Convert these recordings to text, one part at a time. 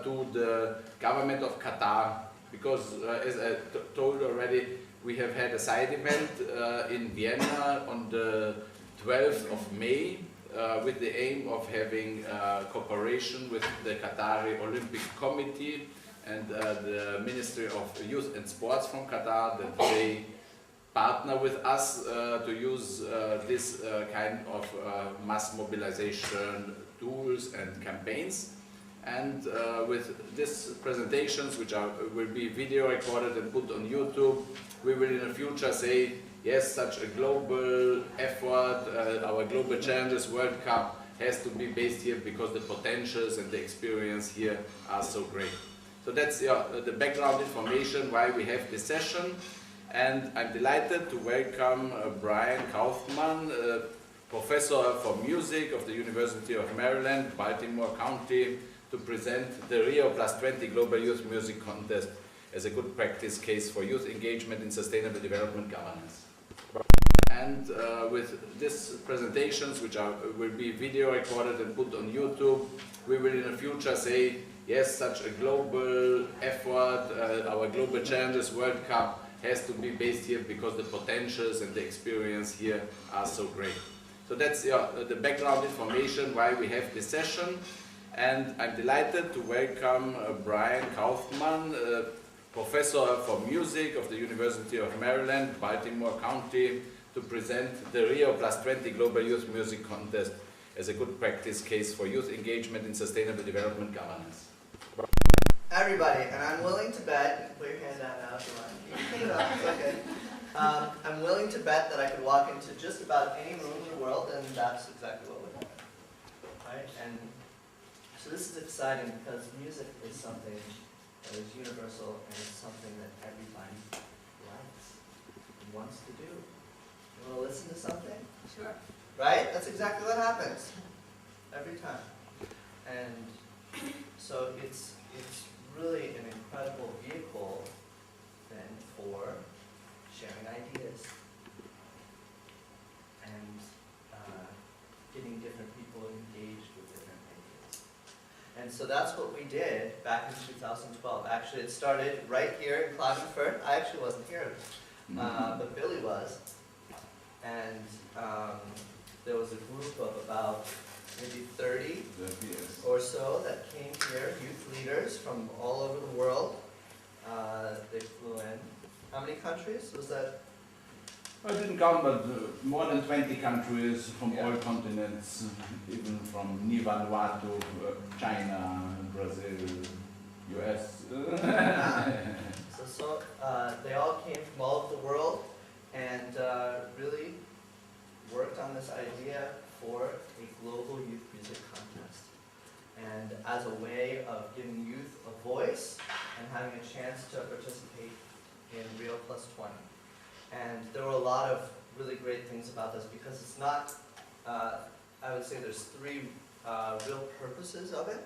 to the government of Qatar, because as I told already, we have had a side event in Vienna on the 12th of May with the aim of having cooperation with the Qatari Olympic Committee and the Ministry of Youth and Sports from Qatar, that they partner with us to use this kind of mass mobilization tools and campaigns. And with these presentations, which will be video recorded and put on YouTube, we will in the future say, yes, such a global effort, our Global Challenges World Cup has to be based here because the potentials and the experience here are so great. So that's the background information why we have this session. And I'm delighted to welcome Brian Kaufman, Professor for Music of the University of Maryland, Baltimore County, to present the Rio20 Global Youth Music Contest as a good practice case for youth engagement in sustainable development governance. And with these presentations, which will be video recorded and put on YouTube, we will in the future say, yes, such a global effort, our Global Challenges World Cup has to be based here because the potentials and the experience here are so great. So that's the background information why we have this session. And I'm delighted to welcome Brian Kaufman, Professor for Music of the University of Maryland, Baltimore County, to present the Rio20 Global Youth Music Contest as a good practice case for youth engagement in sustainable development governance. Everybody, and I'm willing to bet, put your hand out now if you want. You can put it up, it's okay. I'm willing to bet that I could walk into just about any room in the world and that's exactly what would happen. Right? And so this is exciting because music is something that is universal and it's something that everybody likes and wants to do. You want to listen to something? Sure. Right? That's exactly what happens every time. And so it's really an incredible vehicle then for sharing ideas and getting different people engaged with different ideas. And so that's what we did back in 2012. Actually, it started right here in Klagenfurt. I actually wasn't here, but Billy was. And there was a group of about maybe 30 or so that came here, youth leaders from all over the world. They flew in. How many countries was that? I didn't count, but more than 20 countries from all continents, even from Vanuatu, China, Brazil, US. So they all came from all over the world and really worked on this idea for a global youth music contest. And as a way of giving youth a voice and having a chance to participate in Rio+20. And there were a lot of really great things about this because it's not, I would say there's three real purposes of it.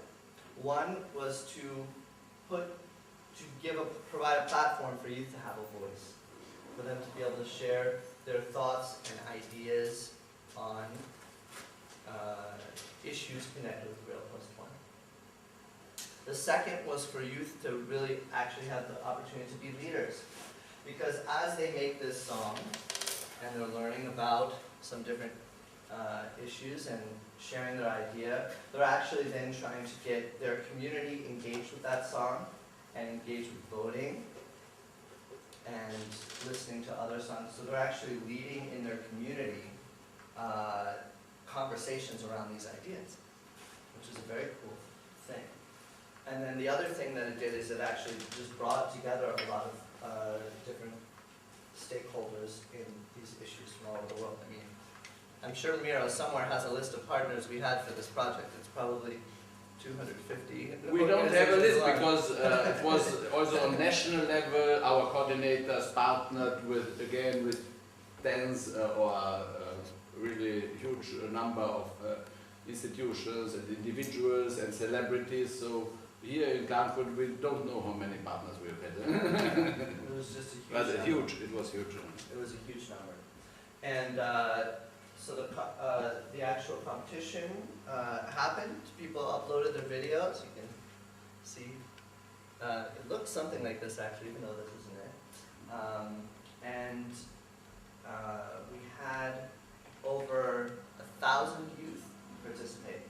One was to provide a platform for youth to have a voice, for them to be able to share their thoughts and ideas on issues connected with Rio+20. The second was for youth to really actually have the opportunity to be leaders. Because as they make this song, and they're learning about some different issues and sharing their idea, they're actually then trying to get their community engaged with that song and engaged with voting and listening to other songs. So they're actually leading in their community conversations around these ideas, which is a very cool thing. And then the other thing that it did is it actually just brought together a lot of different stakeholders in these issues from all over the world. I mean, I'm sure Miro somewhere has a list of partners we had for this project. It's probably 250. We don't have a list because it was also on national level. Our coordinators partnered with, again, with tens or really huge number of institutions and individuals and celebrities. So here in Klagenfurt, we don't know how many partners we have had. It was just a huge number. It was huge. It was a huge number. And so the actual competition happened. People uploaded their videos. You can see. It looks something like this actually, even though this isn't it. We had over 1,000 youth participate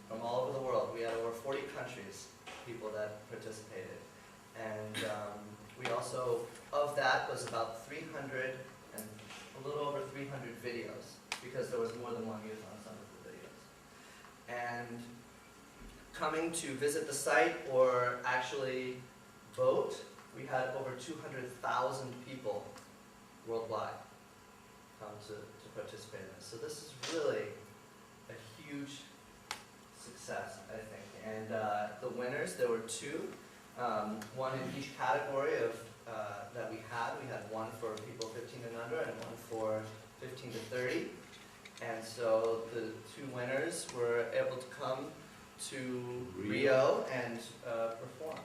from all over the world. We had over 40 countries, people that participated. And we also, of that was about 300 and a little over 300 videos, because there was more than one youth on some of the videos. And coming to visit the site or actually vote, we had over 200,000 people worldwide come to participate in this. So this is really a huge success, I think. And the winners, there were two, one in each category of that we had. We had one for people 15 and under and one for 15 to 30. And so the two winners were able to come to Rio and perform.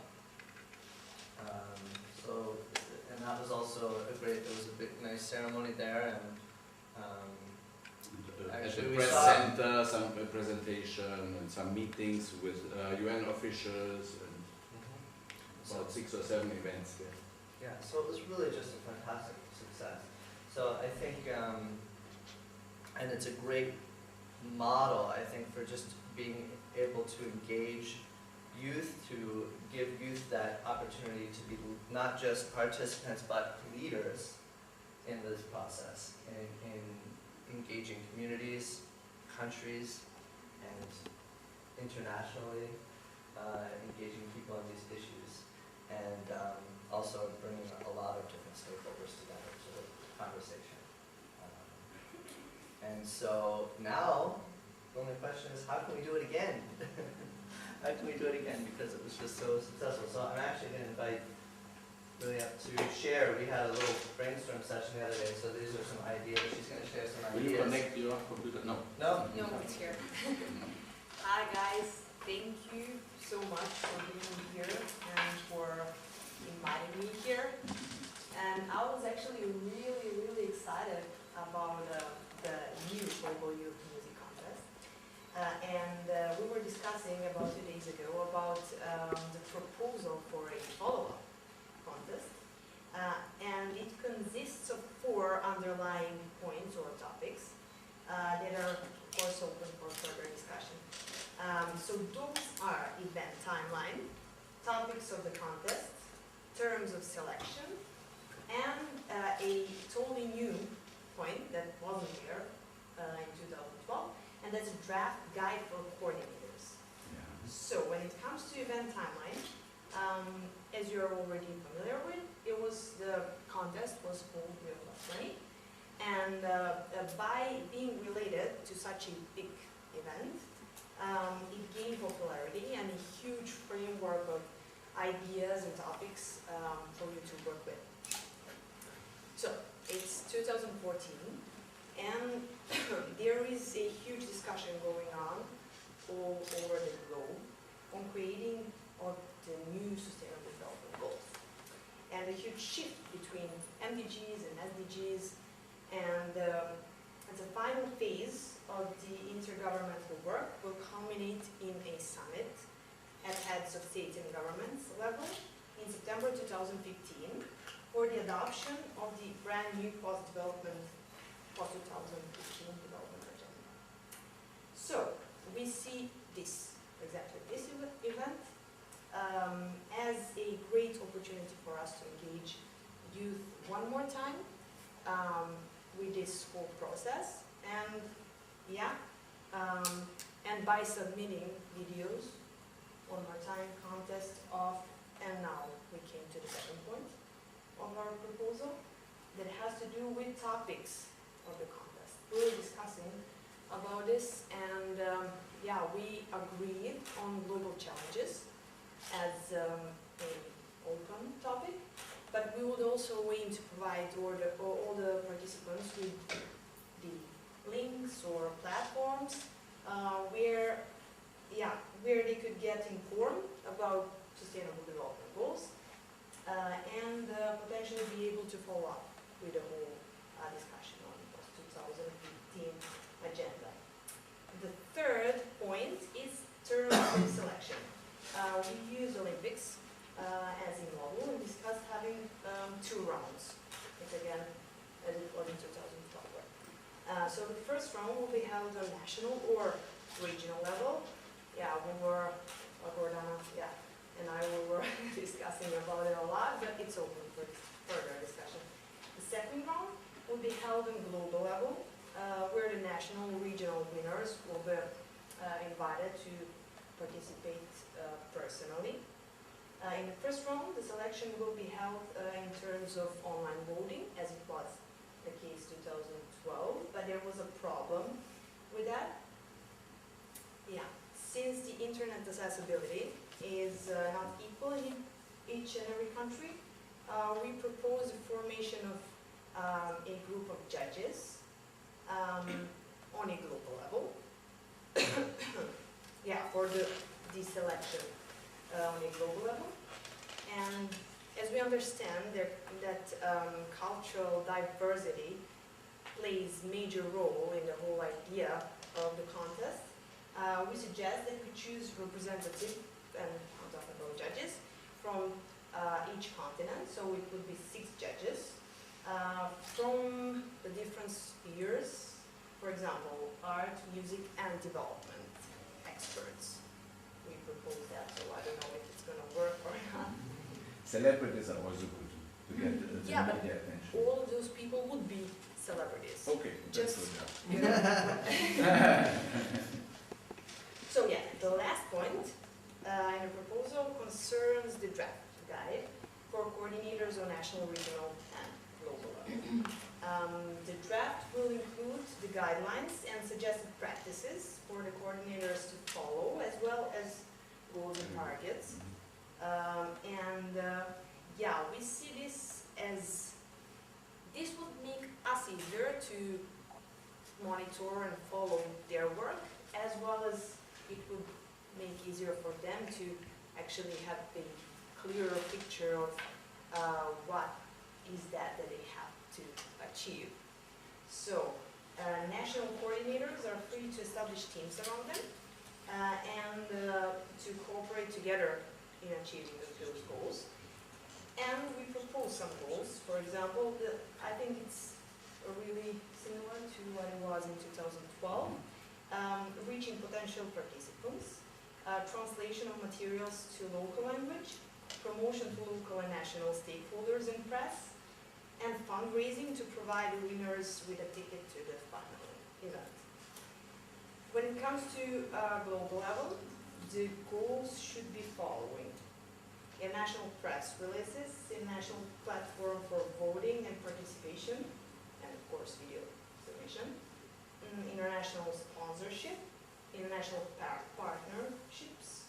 And that was also there was a big, nice ceremony there. And at the press center, some presentation and some meetings with UN officials and about 6 or 7 events there. Yeah, so it was really just a fantastic success. So I think, and it's a great model, I think, for just being able to engage youth, to give youth that opportunity to be not just participants but leaders in this process, in engaging communities, countries, and internationally engaging people on these issues, and also bringing a lot of different stakeholders together to the conversation. And so now, the only question is, how can we do it again? How can we do it again? Because it was just so successful. So I'm actually going to invite Lilia to share. We had a little brainstorm session the other day, so these are some ideas. She's going to share some ideas. Will you connect your computer? No. No? No, it's here. Hi guys, thank you so much for being here and for inviting me here. And I was actually really excited about the new Global Youth Music Contest. We were discussing about 2 days ago about the proposal for a follow-up contest. And it consists of 4 underlying points or topics that are, of course, open for further discussion. So those are event timeline, topics of the contest, terms of selection, and a totally new point that wasn't here in 2012, and that's a draft guide for coordinators. Yeah. So when it comes to event timeline, as you're already familiar with, the contest was called Rio20, and by being related to such a big event, it gained popularity and a huge framework of ideas and topics for you to work with. So it's 2014, and there is a huge discussion going on all over the globe on creating of the new Sustainable Development Goals, and a huge shift between MDGs and SDGs, and as a final phase of the intergovernmental work will culminate in a summit at heads of states and governments level in September 2015 for the adoption of the brand new post-2015 development agenda. So we see exactly this event as a great opportunity for us to engage youth one more time with this whole process, and and by submitting videos one more time, contest of, and now we came to the second point of our proposal that has to do with topics of the contest. We were discussing about this, and we agreed on global challenges as an open topic, but we would also aim to provide all the participants with the links or platforms where they could get informed about Sustainable Development Goals and potentially be able to follow up with the whole discussion on post-2015 agenda. The third point is terms of selection. We use So the first round will be held on national or regional level. Yeah, Gordana, and I were discussing about it a lot, but it's open for further discussion. The second round will be held on global level, where the national and regional winners will be invited to participate personally. In the first round, the selection will be held in terms of online voting, as it was the case 2012, but there was a problem with that. Yeah, since the internet accessibility is not equal in each and every country, we propose the formation of a group of judges on a global level. Yeah, for the selection on a global level. And as we understand that cultural diversity plays major role in the whole idea of the contest, we suggest that we choose representative, and I'm talking about judges, from each continent, so it would be 6 judges from the different spheres, for example, art, music, and development experts. We propose that, so I don't know if it's going to work or not. Celebrities are also good to get the media attention. All of those people would be celebrities. Okay, that's Just, good. you know. So yeah, the last point in the proposal concerns the draft guide for coordinators on national, regional, and global level. The draft will include the guidelines and suggested practices for the coordinators to follow, as well as goals and targets. Yeah, we see this as, this would make us easier to monitor and follow their work, as well as it would make easier for them to actually have a clearer picture of what is that they have to achieve. So, national coordinators are free to establish teams around them and to cooperate together in achieving those goals. And we propose some goals. For example, I think it's really similar to what it was in 2012. Reaching potential participants, translation of materials to local language, promotion to local and national stakeholders and press, and fundraising to provide winners with a ticket to the final event. When it comes to global level, the goals should be following: a national press releases, a national platform for voting and participation, and of course video submission, international sponsorship, international partnerships,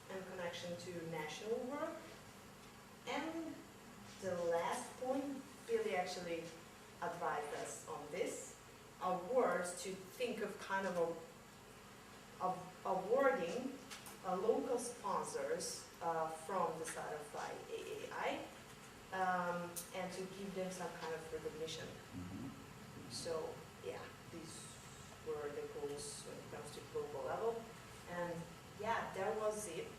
and connection to national work. And the last point really actually advised us on this, awards, to think of kind of awarding local sponsors from the side of IAAI and to give them some kind of recognition. So yeah, these were the goals when it comes to global level. And yeah, that was it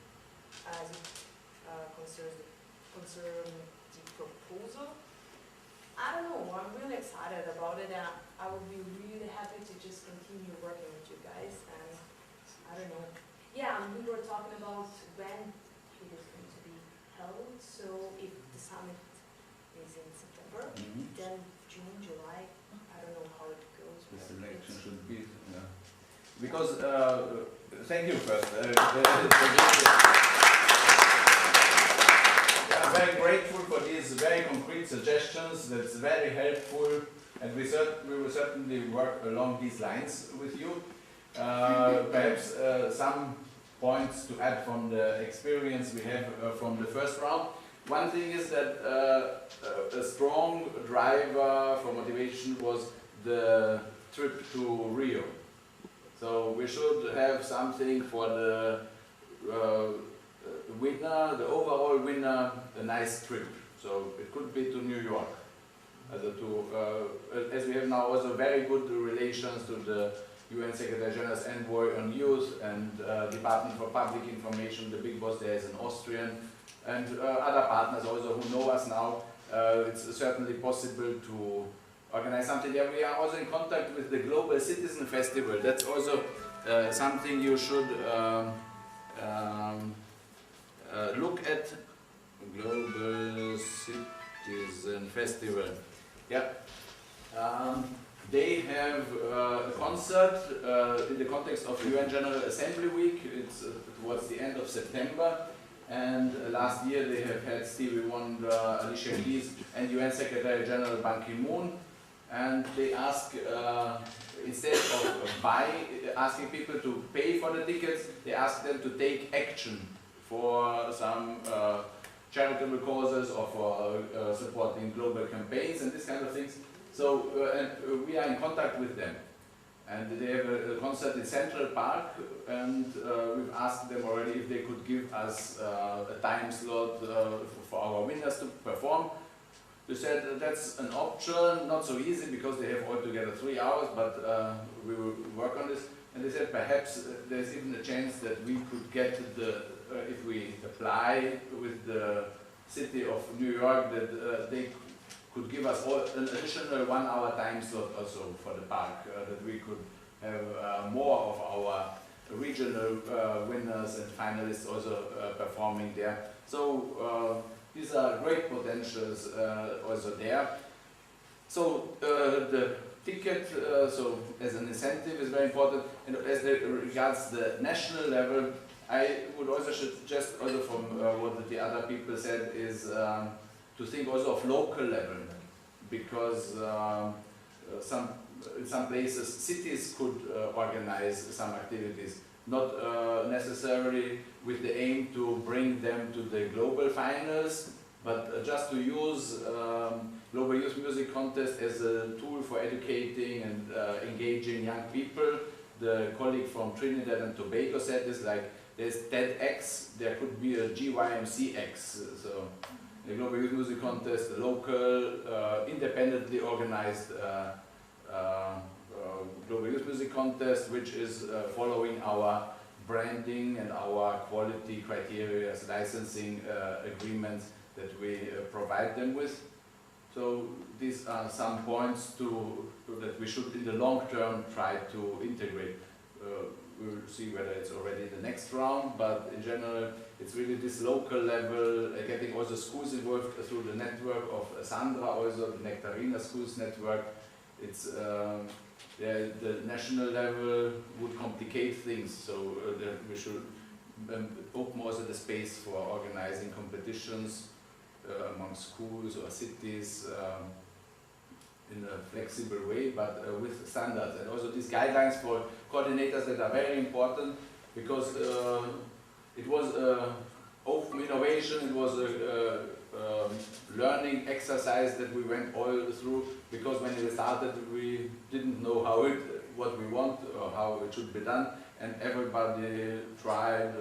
as it concerns the proposal. I don't know, I'm really excited about it, and I would be really happy to just continue working with you guys. And I don't know, yeah, we were talking about when it is going to be held. So if the summit is in September, then June, July, I don't know how it goes. The selection should be, because, thank you first. I'm very grateful for these very concrete suggestions. That's very helpful, and we will certainly work along these lines with you. Perhaps some points to add from the experience we have from the first round. One thing is that a strong driver for motivation was the trip to Rio. So we should have something for the winner, the overall winner, a nice trip. So it could be to New York. As we have now also very good relations to the UN Secretary General's Envoy on Youth and Department for Public Information, the big boss there is an Austrian, and other partners also who know us now. It's certainly possible to organize something there. We are also in contact with the Global Citizen Festival. That's also something you should look at. Global Citizen Festival. Yep. They have a concert in the context of UN General Assembly Week. It's towards the end of September. And last year they have had Stevie Wonder, Alicia Keys, and UN Secretary General Ban Ki-moon. And they ask, instead of asking people to pay for the tickets, they ask them to take action for some charitable causes or for supporting global campaigns and this kind of things. So and we are in contact with them. And they have a concert in Central Park, and we've asked them already if they could give us a time slot for our winners to perform. They said that's an option, not so easy because they have altogether 3 hours, but we will work on this. And they said perhaps there's even a chance that we could get the, if we apply with the city of New York, that they could give us an additional 1 hour time slot also for the park, that we could have more of our regional winners and finalists also performing there. So these are great potentials also there. So the ticket, so as an incentive, is very important. And as regards the national level, I would also suggest, also from what the other people said, is to think also of local level, because in some places cities could organize some activities, not necessarily with the aim to bring them to the global finals, but just to use Global Youth Music Contest as a tool for educating and engaging young people. The colleague from Trinidad and Tobago said this, like, there's TEDx, there could be a GYMCX. So the Global Youth Music Contest, the local, independently organized Global Youth Music Contest, which is following our branding and our quality criteria, licensing agreements that we provide them with. So these are some points that we should in the long term try to integrate. We'll see whether it's already the next round, but in general it's really this local level, getting also schools involved through the network of Sandra, also the Nectarina Schools network. It's the national level would complicate things, so we should open also the space for organizing competitions among schools or cities in a flexible way, but with standards. And also these guidelines for coordinators that are very important, because it was open innovation, it was a learning exercise that we went all through, because when we started we didn't know what we want or how it should be done, and everybody tried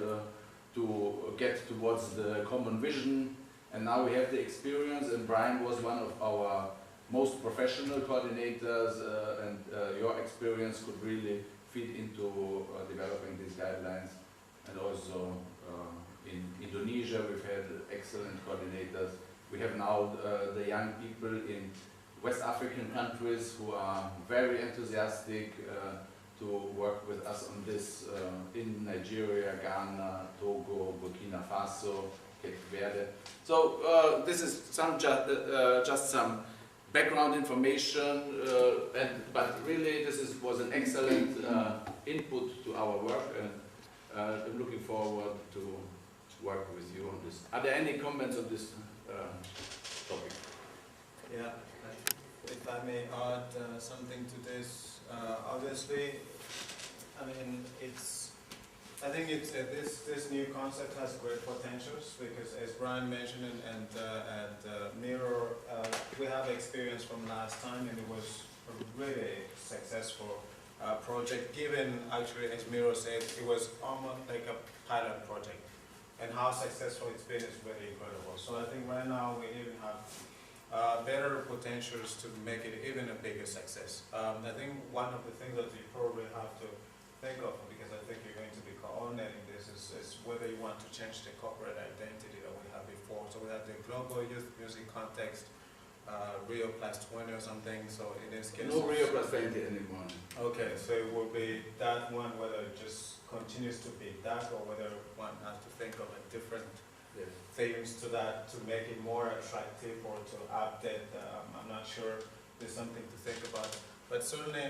to get towards the common vision, and now we have the experience, and Brian was one of our most professional coordinators, and your experience could really feed into developing these guidelines. And also in Indonesia we've had excellent coordinators. We have now the young people in West African countries who are very enthusiastic to work with us on this, in Nigeria, Ghana, Togo, Burkina Faso, Cape Verde. So this is just some background information, but really this was an excellent input to our work, and I'm looking forward to work with you on this. Are there any comments on this topic? Yeah, if I may add something to this, obviously, I mean, I think this new concept has great potentials, because as Brian mentioned, and Mirror, we have experience from last time, and it was a really successful project, given, actually, as Mirror said, it was almost like a pilot project, and how successful it's been is really incredible. So I think right now we even have better potentials to make it even a bigger success. I think one of the things that you probably have to think of, because I think you're going to be coordinating this, is whether you want to change the corporate identity that we had before. So we have the Global Youth Music Context, Rio+20 or something, so in this case... No Rio+20 anymore. Okay, so it will be that one, whether it just continues to be that, or whether one has to think of a different Yes. themes to that to make it more attractive or to update. I'm not sure. There's something to think about. But certainly,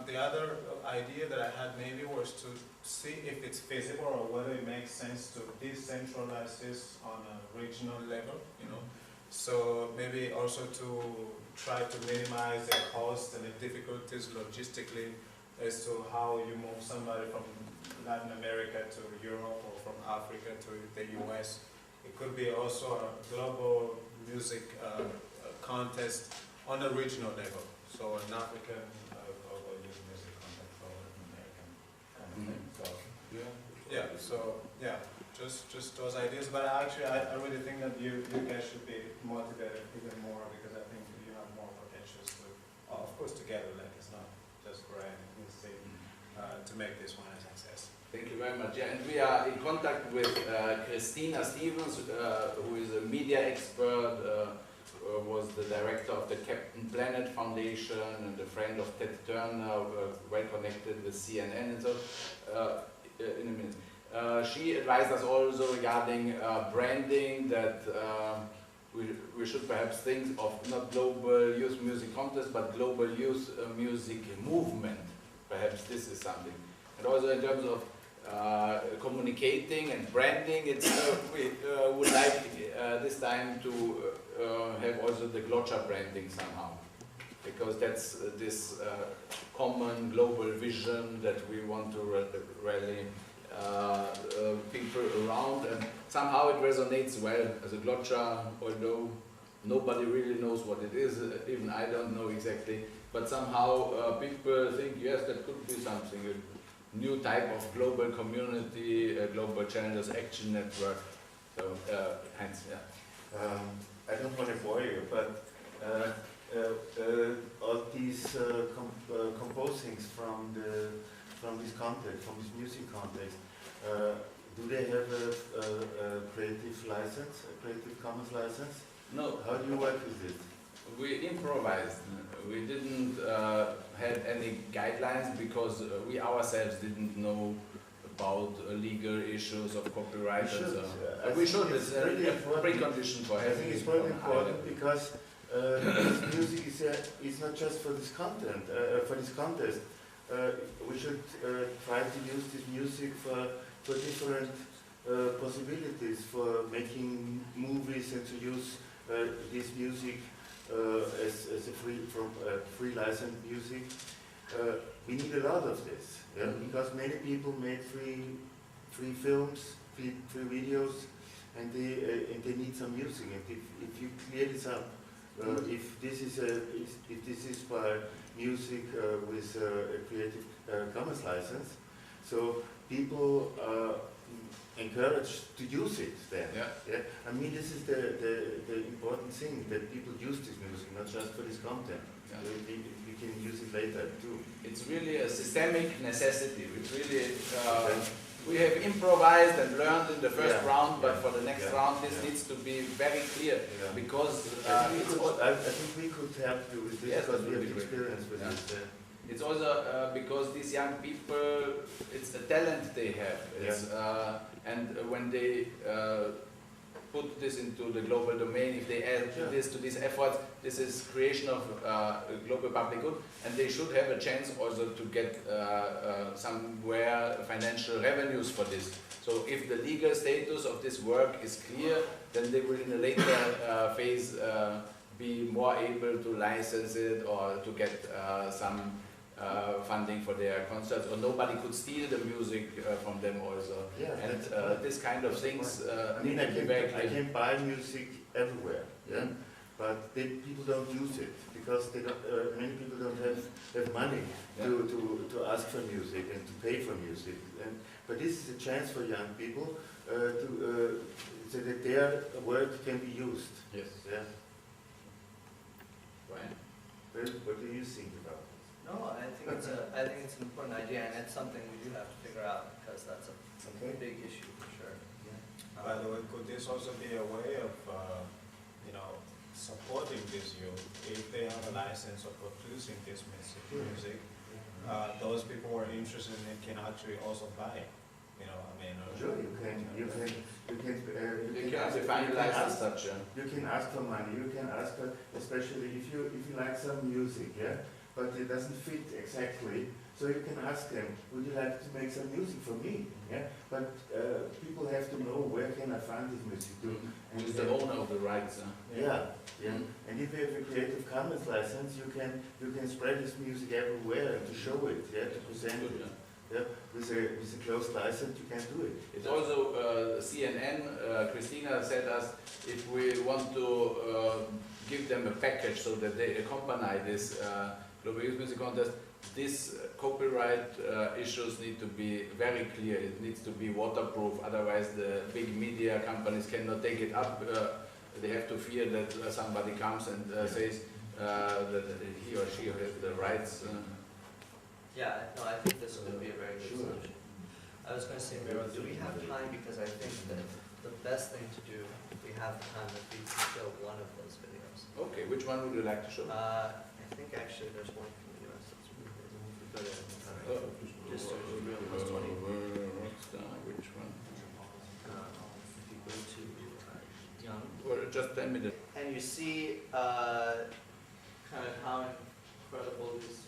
the other idea that I had maybe was to see if it's feasible or whether it makes sense to decentralize this on a regional level, you know. So maybe also to try to minimize the cost and the difficulties logistically as to how you move somebody from Latin America to Europe or from Africa to the US. It could be also a global music contest on a regional level. So an African global youth music contest or an American kind of thing. So just those ideas. But actually, I really think that you guys should be motivated even more because I think you have more potentials to, of course, together. Like it's not just Brian and his team to make this one a success. Thank you very much. Yeah, and we are in contact with Christina Stevens, who is a media expert, was the director of the Captain Planet Foundation and a friend of Ted Turner, well connected with CNN and so. In a minute, she advised us also regarding branding that we should perhaps think of not global youth music contest, but global youth music movement. Perhaps this is something. And also in terms of communicating and branding, it's, we would like this time to have also the GYMCG branding somehow, because that's this common global vision that we want to rally people around, and somehow it resonates well as a GYMCG, although nobody really knows what it is, even I don't know exactly, but somehow people think, yes, that could be something. New type of global community, global challenges action network. So, Heinz, yeah. I don't want to bore you, but all these composings from this context, from this music context, do they have a creative license, a Creative Commons license? No. How do you work with it? We improvised. We didn't have any guidelines because we ourselves didn't know about legal issues of copyright. We should. It's a precondition for having. I think it's quite important because this music is not just for this content, for this contest. We should try to use this music for different possibilities, for making movies and to use this music as a free licensed music. We need a lot of this, yeah? Because many people made free films, free videos, and they need some music. And if you clear this up, if this is by music with a Creative Commons license, so people are encouraged to use it then. Yeah? I mean, this is the important thing, that people use this music, not just for this content. Yeah. We can use it later too. It's really a systemic necessity. It's really, we have improvised and learned in the first round, but for the next round this needs to be very clear, because I think we could help you with this, because we have experience with this. It's also because these young people, it's a talent they have. It's, and when they put this into the global domain, if they add this to these efforts, this is creation of global public good, and they should have a chance also to get somewhere financial revenues for this. So if the legal status of this work is clear, then they will in a later phase be more able to license it or to get some funding for their concerts, or nobody could steal the music from them also. Yeah, and this kind of things. I mean, I can buy music everywhere, but people don't use it because they don't, many people don't have money to ask for music and to pay for music. But this is a chance for young people so that their work can be used. Yes. Yeah. Right. What do you think about? No, I think it's an important idea, and it's something we do have to figure out, because that's a big issue for sure. By the way, could this also be a way of, supporting this youth, if they have a license of producing this music, those who are interested in it can actually also buy it. You know, I mean, Sure, you can define license such. You can ask for money. You can ask for, especially if you like some music, yeah, but it doesn't fit exactly. So you can ask them, would you like to make some music for me? Yeah, but people have to know where can I find this music to. And Who's the owner of the rights? Yeah, yeah. And if you have a Creative Commons license, you can spread this music everywhere and to show it, yeah, to present it. Yeah, with a closed license, you can do it. It's also CNN. Christina said us if we want to give them a package so that they accompany this Global Youth Music Contest. These copyright issues need to be very clear. It needs to be waterproof. Otherwise, the big media companies cannot take it up. They have to fear that somebody comes and says that he or she has the rights. Yeah, no, I think this is going to be a very good solution. I was going to say, Miro, do we have time? Because I think that the best thing to do, if we have time, is we can show one of those videos. Okay, which one would you like to show? I think actually there's one from the US. That's really good. We've got it. Just search Rio plus 20. Which one? If you go to Young. Or just 10 minutes. And you see kind of how incredible these.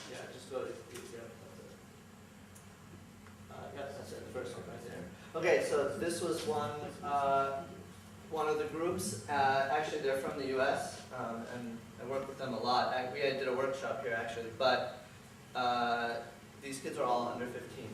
Yeah, just go to yeah, that's it, the first one right there. Okay, so this was one of the groups. Actually, they're from the U.S. And I work with them a lot. We did a workshop here actually, but these kids are all under 15.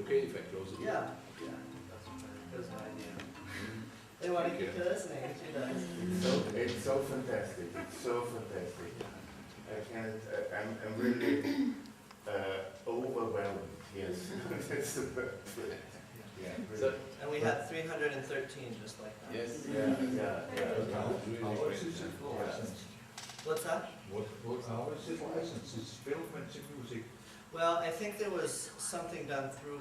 Okay, if I close it. Yeah, that's my idea. They want to keep listening. She does. It's so fantastic. It's so fantastic. I can't. I'm really overwhelmed. Yes, that's the word. Yeah. So, And we had 313 just like that. yes. Yeah. What's that? What hours is license? It's film and music. Well, I think there was something done through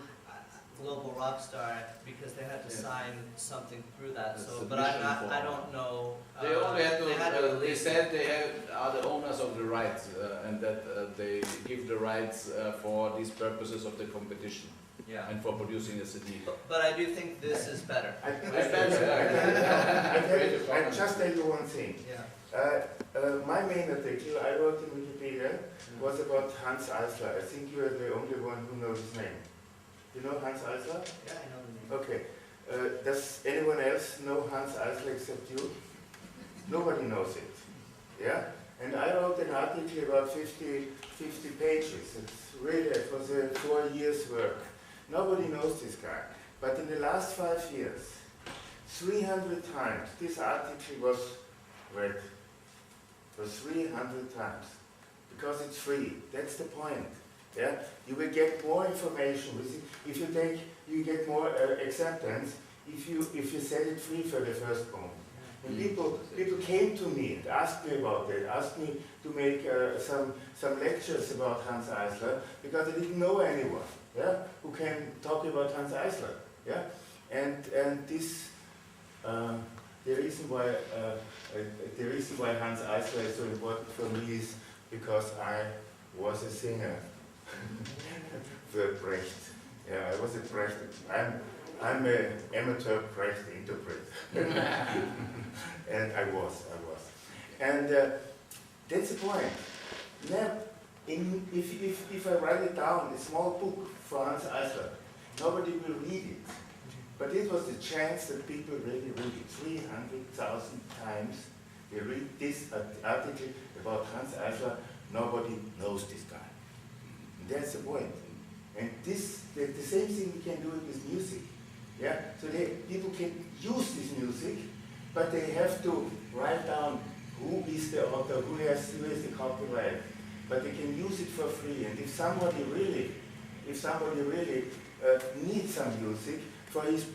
Global Rockstar because they had to sign something through that. So, but I don't know. They only had to. They release said they are the owners of the rights, and that they give the rights for these purposes of the competition Yeah. and for producing a CD. But I do think this is better. I just tell you one thing. Yeah. My main article I wrote in Wikipedia was about Hans Eisler. I think you are the only one who knows his name. You know Hans Eisler? Yeah, I know the name. Okay. Does anyone else know Hans Eisler except you? Nobody knows it. Yeah? And I wrote an article about 50 pages. It was a 4 years work. Nobody knows this guy. But in the last 5 years, 300 times this article was read. It was 300 times. Because it's free. That's the point. Yeah? You will get more information. If you take, you get more acceptance if you set it free for the first moment. And people came to me and asked me about that, asked me to make some lectures about Hans Eisler, because I didn't know anyone, yeah, who can talk about Hans Eisler, yeah. And this the reason why Hans Eisler is so important for me is because I was a singer for Brecht. Yeah, I was a Brecht. I'm an amateur Brecht interpret. And I was. And that's the point. Now, if I write it down, a small book for Hans Eisler, nobody will read it. But it was the chance that people really read it. 300,000 times they read this article about Hans Eisler. Nobody knows this guy. And that's the point. And the same thing we can do it with music. Yeah? So people can use this music, but they have to write down who is the author, who is the copyright. But they can use it for free. And if somebody really needs some music for his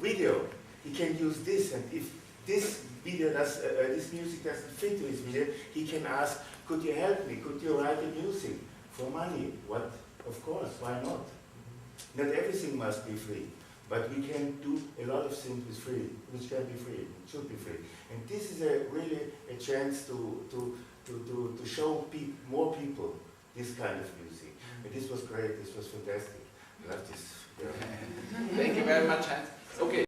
video, he can use this. And if this music doesn't fit to his video, he can ask, could you help me? Could you write the music for money? What? Of course, why not? Not everything must be free, but we can do a lot of things which can be free, should be free. And this is really a chance to show more people this kind of music. And this was great, this was fantastic. I love this. Yeah. Thank you very much, Hans. Okay.